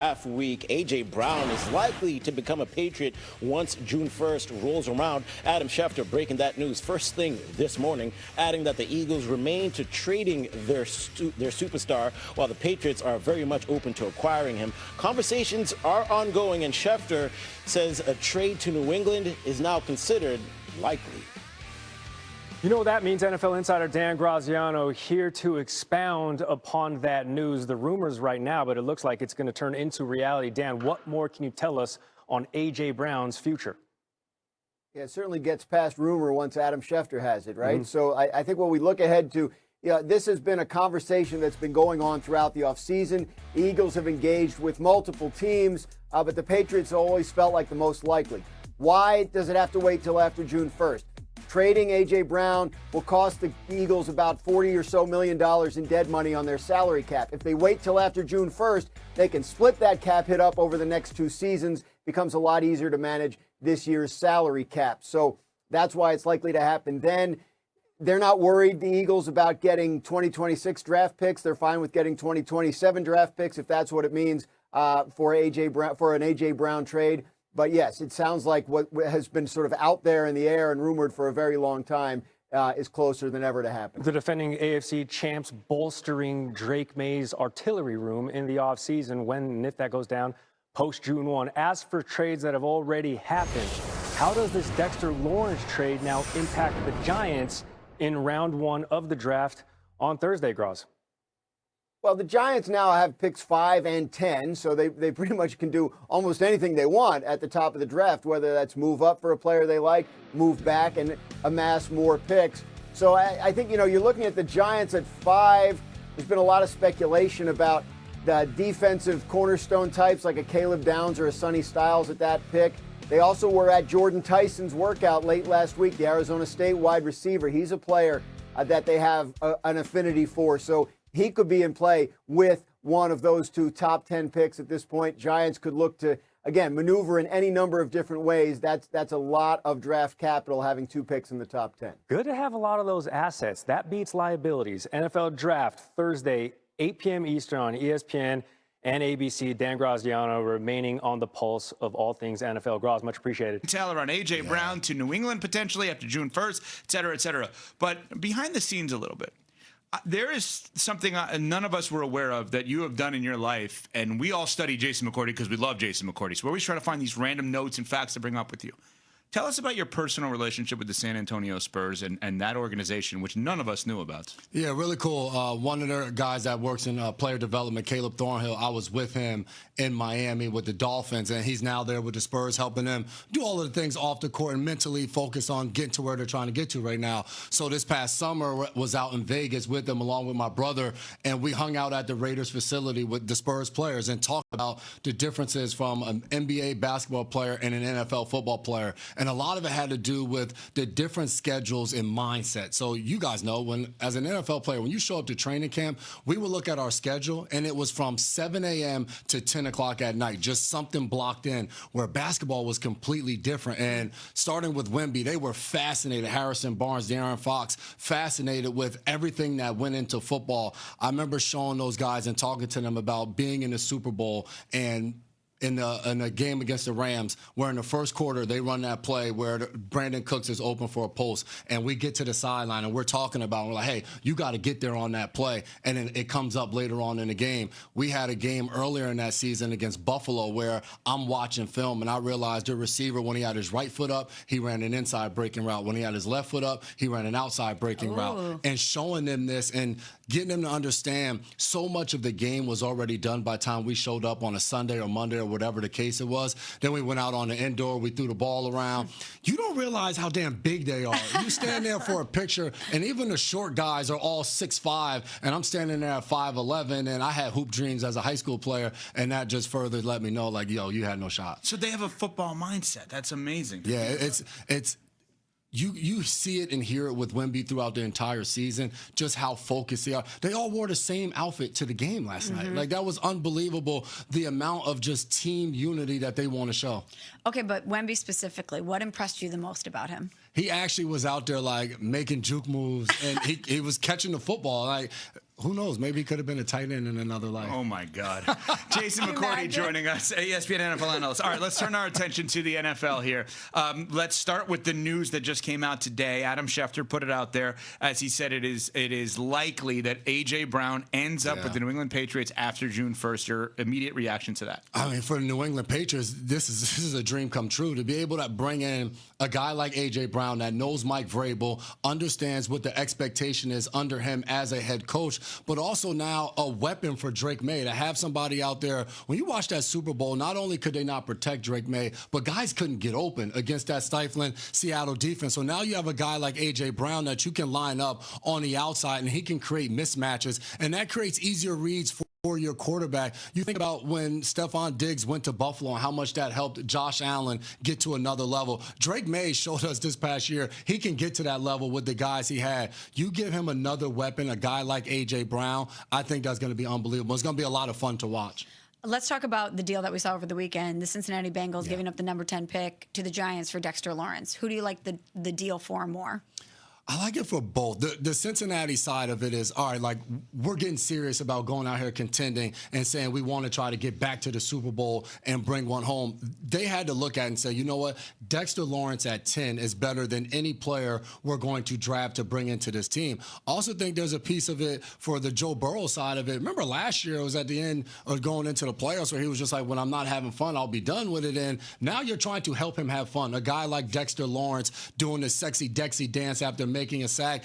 Half week, A.J. Brown is likely to become a Patriot once June 1st rolls around. Adam Schefter breaking that news first thing this morning, adding that the Eagles remain to trading their superstar, while the Patriots are very much open to acquiring him. Conversations are ongoing, and Schefter says a trade to New England is now considered likely. You know what that means? NFL insider Dan Graziano here to expound upon that news. The rumors right now, but it looks like it's going to turn into reality. Dan, what more can you tell us on A.J. Brown's future? Yeah, it certainly gets past rumor once Adam Schefter has it, right? So I think when we look ahead to, this has been a conversation that's been going on throughout the offseason. The Eagles have engaged with multiple teams, but the Patriots always felt like the most likely. Why does it have to wait till after June 1st? Trading A.J. Brown will cost the Eagles about $40 or so million in dead money on their salary cap. If they wait till after June 1st, they can split that cap hit up over the next 2 seasons. Becomes a lot easier to manage this year's salary cap. So that's why it's likely to happen then. They're not worried, the Eagles, about getting 2026 draft picks. They're fine with getting 2027 draft picks if that's what it means for an A.J. Brown trade. But yes, it sounds like what has been sort of out there in the air and rumored for a very long time is closer than ever to happen. The defending AFC champs bolstering Drake May's artillery room in the offseason when and if that goes down post-June 1. As for trades that have already happened, how does this Dexter Lawrence trade now impact the Giants in round 1 of the draft on Thursday, Graz? Well, the Giants now have picks 5 and 10, so they pretty much can do almost anything they want at the top of the draft, whether that's move up for a player they like, move back and amass more picks. So I think, you're looking at the Giants at 5. There's been a lot of speculation about the defensive cornerstone types like a Caleb Downs or a Sonny Styles at that pick. They also were at Jordan Tyson's workout late last week, the Arizona State wide receiver. He's a player that they have an affinity for. So he could be in play with one of those 2 top 10 picks at this point. Giants could look to, again, maneuver in any number of different ways. That's a lot of draft capital having 2 picks in the top 10. Good to have a lot of those assets. That beats liabilities. NFL Draft Thursday, 8 p.m. Eastern on ESPN and ABC. Dan Graziano remaining on the pulse of all things NFL. Graz, much appreciated. Taylor on A.J. Brown to New England potentially after June 1st, et cetera, et cetera. But behind the scenes a little bit. There is something none of us were aware of that you have done in your life, and we all study Jason McCourty because we love Jason McCourty. So we always try to find these random notes and facts to bring up with you. Tell us about your personal relationship with the San Antonio Spurs and that organization, which none of us knew about. Yeah, really cool. One of the guys that works in player development, Caleb Thornhill, I was with him in Miami with the Dolphins, and he's now there with the Spurs, helping them do all of the things off the court and mentally focus on getting to where they're trying to get to right now. So this past summer was out in Vegas with them along with my brother, and we hung out at the Raiders facility with the Spurs players and talked about the differences from an NBA basketball player and an NFL football player. And a lot of it had to do with the different schedules and mindset. So you guys know, when as an NFL player, when you show up to training camp, we would look at our schedule, and it was from 7 a.m. to 10 o'clock at night, just something blocked in, where basketball was completely different. And starting with Wemby, they were fascinated. Harrison Barnes, De'Aaron Fox, fascinated with everything that went into football. I remember showing those guys and talking to them about being in the Super Bowl and in a game against the Rams, where in the first quarter they run that play where Brandon Cooks is open for a post, and we get to the sideline and we're talking about, we're like, hey, you got to get there on that play. And then it comes up later on in the game. We had a game earlier in that season against Buffalo where I'm watching film and I realized the receiver, when he had his right foot up, he ran an inside breaking route. When he had his left foot up, he ran an outside breaking route. And showing them this and getting them to understand so much of the game was already done by the time we showed up on a Sunday or Monday or whatever the case it was. Then we went out on the indoor, we threw the ball around. You don't realize how damn big they are. You stand there for a picture, and even the short guys are all 6'5", and I'm standing there at 5'11", and I had hoop dreams as a high school player, and that just further let me know, like, yo, you had no shot. So they have a football mindset. That's amazing. Yeah, it's You see it and hear it with Wemby throughout the entire season, just how focused they are. They all wore the same outfit to the game last night. Like, that was unbelievable, the amount of just team unity that they want to show. Okay, but Wemby specifically, what impressed you the most about him? He actually was out there, like, making juke moves, and he was catching the football. Like, Who knows? Maybe he could have been a tight end in another life. Oh, my God. Jason McCourty joining us, ESPN NFL analyst. All right, let's turn our attention to the NFL here. Let's start with the news that just came out today. Adam Schefter put it out there. As he said, it is likely that A.J. Brown ends up with the New England Patriots after June 1st. Your immediate reaction to that? I mean, for the New England Patriots, this is a dream come true. To be able to bring in a guy like A.J. Brown that knows Mike Vrabel, understands what the expectation is under him as a head coach, but also now a weapon for Drake May, to have somebody out there. When you watch that Super Bowl, not only could they not protect Drake May, but guys couldn't get open against that stifling Seattle defense. So now you have a guy like A.J. Brown that you can line up on the outside, and he can create mismatches, and that creates easier reads for your quarterback. You think about when Stephon Diggs went to Buffalo and how much that helped Josh Allen get to another level. Drake May showed us this past year he can get to that level with the guys he had. You give him another weapon, a guy like A.J. Brown, I think that's going to be unbelievable. It's going to be a lot of fun to watch. Let's talk about the deal that we saw over the weekend. The Cincinnati Bengals giving up the number 10 pick to the Giants for Dexter Lawrence. Who do you like the deal for more? I like it for both. The Cincinnati side of it is, all right, like, we're getting serious about going out here contending and saying we want to try to get back to the Super Bowl and bring one home. They had to look at it and say, you know what, Dexter Lawrence at 10 is better than any player we're going to draft to bring into this team. Also think there's a piece of it for the Joe Burrow side of it. Remember last year it was at the end of going into the playoffs where he was just like, when I'm not having fun, I'll be done with it. And now you're trying to help him have fun. A guy like Dexter Lawrence doing the sexy Dexy dance after making a sack.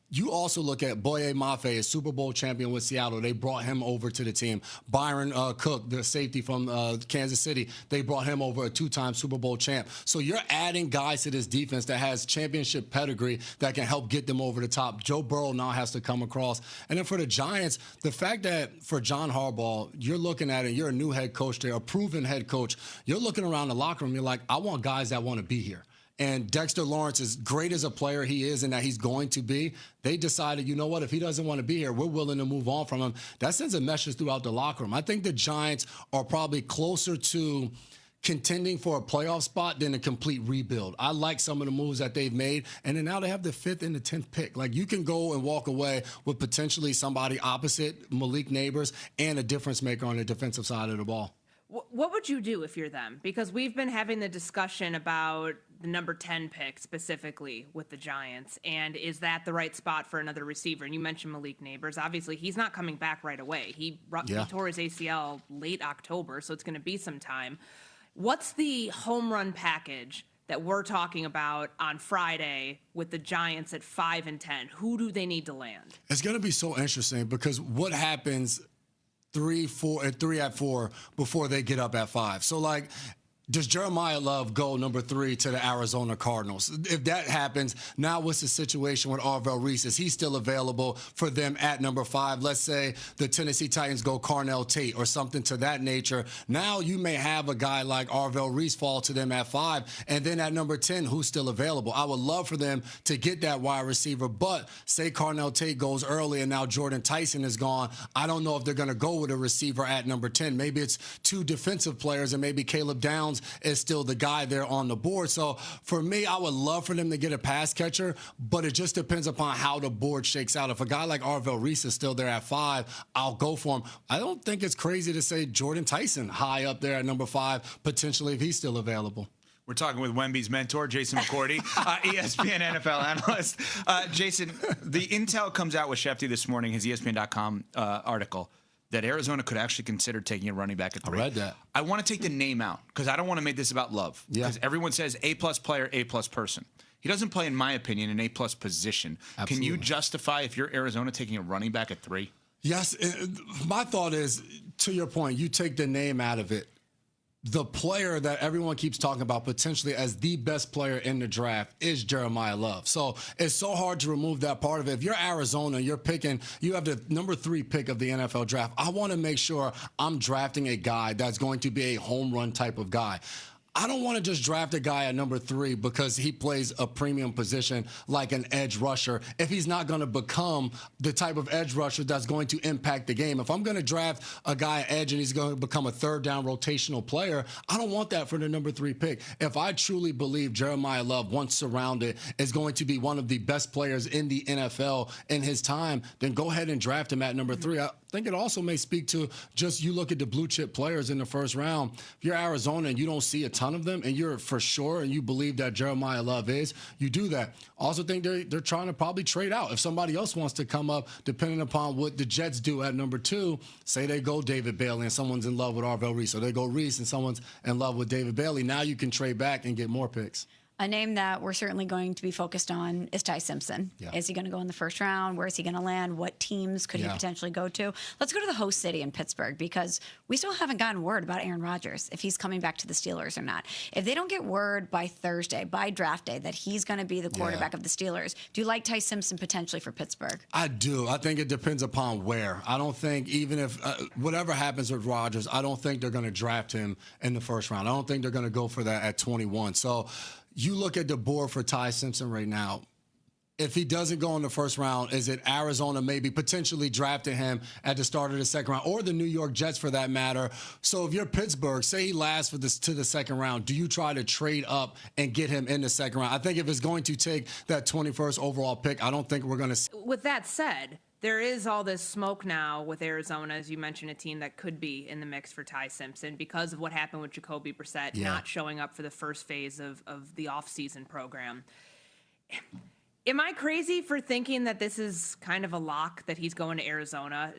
You also look at Boye Mafe, a Super Bowl champion with Seattle. They brought him over to the team. Byron Cook, the safety from Kansas City, they brought him over, a two-time Super Bowl champ. So you're adding guys to this defense that has championship pedigree that can help get them over the top. Joe Burrow now has to come across. And then for the Giants, the fact that for John Harbaugh, you're looking at it, you're a new head coach there, a proven head coach. You're looking around the locker room, you're like, I want guys that want to be here. And Dexter Lawrence, as great as a player he is and that he's going to be, they decided, you know what, if he doesn't want to be here, we're willing to move on from him. That sends a message throughout the locker room. I think the Giants are probably closer to contending for a playoff spot than a complete rebuild. I like some of the moves that they've made, and then now they have the 5th and the 10th pick. Like, you can go and walk away with potentially somebody opposite Malik Neighbors and a difference maker on the defensive side of the ball. What would you do if you're them? Because we've been having the discussion about the number 10 pick specifically with the Giants, and is that the right spot for another receiver? And you mentioned Malik Neighbors. Obviously, he's not coming back right away. He tore his ACL late October, so it's going to be some time. What's the home run package that we're talking about on Friday with the Giants at 5 and 10? Who do they need to land? It's going to be so interesting because what happens 3 at 4 before they get up at 5. So, like, does Jeremiah Love go number 3 to the Arizona Cardinals? If that happens, now what's the situation with Arvell Reese? Is he still available for them at number 5? Let's say the Tennessee Titans go Carnell Tate or something to that nature. Now you may have a guy like Arvell Reese fall to them at 5, and then at number 10, who's still available? I would love for them to get that wide receiver, but say Carnell Tate goes early and now Jordan Tyson is gone. I don't know if they're going to go with a receiver at number 10. Maybe it's 2 defensive players, and maybe Caleb Downs is still the guy there on the board. So for me, I would love for them to get a pass catcher, but it just depends upon how the board shakes out. If a guy like Arvell Reese is still there at 5, I'll go for him. I don't think it's crazy to say Jordan Tyson high up there at number 5, potentially, if he's still available. We're talking with Wemby's mentor, Jason McCourty, ESPN NFL analyst. Jason, the intel comes out with Shefty this morning, his ESPN.com article, that Arizona could actually consider taking a running back at 3. I read that. I want to take the name out because I don't want to make this about Love. Because everyone says A-plus player, A-plus person. He doesn't play, in my opinion, an A-plus position. Absolutely. Can you justify, if you're Arizona, taking a running back at 3? Yes. My thought is, to your point, you take the name out of it. The player that everyone keeps talking about potentially as the best player in the draft is Jeremiah Love. So it's so hard to remove that part of it. If you're Arizona, you're picking, you have the number 3 pick of the NFL draft. I want to make sure I'm drafting a guy that's going to be a home run type of guy. I don't want to just draft a guy at number 3 because he plays a premium position like an edge rusher if he's not going to become the type of edge rusher that's going to impact the game. If I'm going to draft a guy at edge and he's going to become a third down rotational player, I don't want that for the number 3 pick. If I truly believe Jeremiah Love, once surrounded, is going to be one of the best players in the NFL in his time, then go ahead and draft him at number 3. I think it also may speak to just you look at the blue chip players in the first round. If you're Arizona and you don't see a ton of them and you're for sure and you believe that Jeremiah Love is, you do that. Also think they're trying to probably trade out. If somebody else wants to come up, depending upon what the Jets do at number 2, say they go David Bailey and someone's in love with Arvell Reese, or they go Reese and someone's in love with David Bailey, now you can trade back and get more picks. A name that we're certainly going to be focused on is Ty Simpson. Yeah. Is he going to go in the first round? Where is he going to land? What teams could he potentially go to? Let's go to the host city in Pittsburgh, because we still haven't gotten word about Aaron Rodgers, if he's coming back to the Steelers or not. If they don't get word by Thursday, by draft day, that he's going to be the quarterback of the Steelers, do you like Ty Simpson potentially for Pittsburgh? I do. I think it depends upon where. I don't think even if whatever happens with Rodgers, I don't think they're going to draft him in the first round. I don't think they're going to go for that at 21. So you look at the board for Ty Simpson right now. If he doesn't go in the first round, is it Arizona maybe potentially drafting him at the start of the second round, or the New York Jets for that matter? So if you're Pittsburgh, say he lasts to the second round, do you try to trade up and get him in the second round? I think if it's going to take that 21st overall pick, I don't think we're going to see. With that said, there is all this smoke now with Arizona, as you mentioned, a team that could be in the mix for Ty Simpson because of what happened with Jacoby Brissett not showing up for the first phase of the offseason program. Am I crazy for thinking that this is kind of a lock that he's going to Arizona?